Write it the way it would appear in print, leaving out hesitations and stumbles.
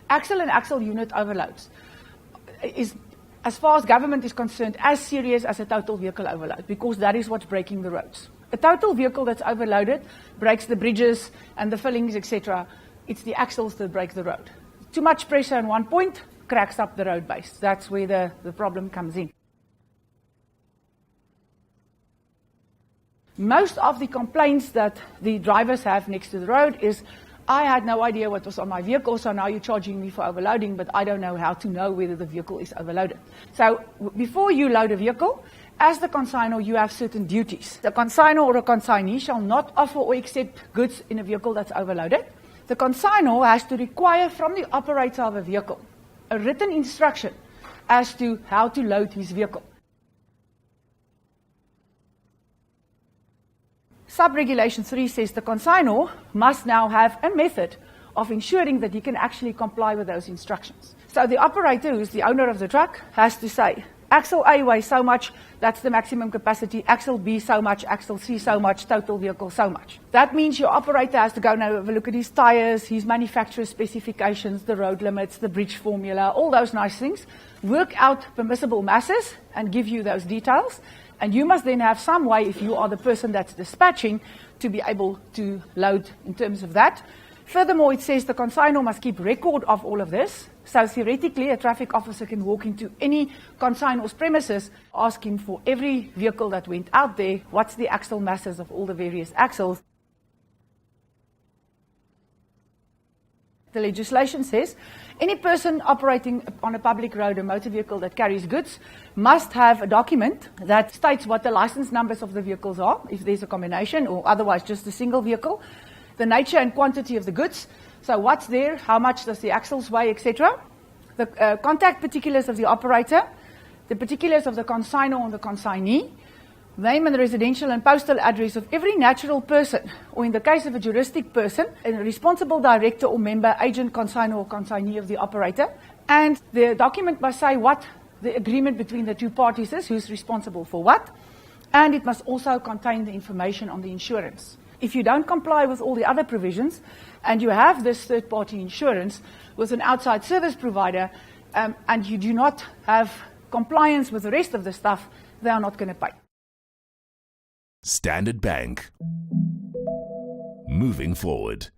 Axle and axle unit overloads is, as far as government is concerned, as serious as a total vehicle overload, because that is what's breaking the roads. A total vehicle that's overloaded breaks the bridges and the fillings, etc. It's the axles that break the road. Too much pressure on one point cracks up the road base. That's where the problem comes in. Most of the complaints that the drivers have next to the road is, I had no idea what was on my vehicle, so now you're charging me for overloading, but I don't know how to know whether the vehicle is overloaded. So before you load a vehicle, as the consignor, you have certain duties. The consignor or a consignee shall not offer or accept goods in a vehicle that's overloaded. The consignor has to require from the operator of a vehicle a written instruction as to how to load his vehicle. Sub-regulation 3 says the consignor must now have a method of ensuring that he can actually comply with those instructions. So the operator, who's the owner of the truck, has to say, axle A weighs so much, that's the maximum capacity, axle B so much, axle C so much, total vehicle so much. That means your operator has to go and have a look at his tires, his manufacturer's specifications, the road limits, the bridge formula, all those nice things, work out permissible masses and give you those details. And you must then have some way, if you are the person that's dispatching, to be able to load in terms of that. Furthermore, it says the consignor must keep record of all of this. So theoretically, a traffic officer can walk into any consignor's premises, ask him for every vehicle that went out there, what's the axle masses of all the various axles. The legislation says any person operating on a public road, a motor vehicle that carries goods, must have a document that states what the license numbers of the vehicles are, if there's a combination, or otherwise just a single vehicle, the nature and quantity of the goods, so what's there, how much does the axles weigh, etc., the contact particulars of the operator, the particulars of the consignor or the consignee, name and residential and postal address of every natural person, or in the case of a juristic person, a responsible director or member, agent, consignor or consignee of the operator. And the document must say what the agreement between the two parties is, who's responsible for what. And it must also contain the information on the insurance. If you don't comply with all the other provisions, and you have this third-party insurance with an outside service provider, and you do not have compliance with the rest of the stuff, they are not going to pay. Standard Bank. Moving forward.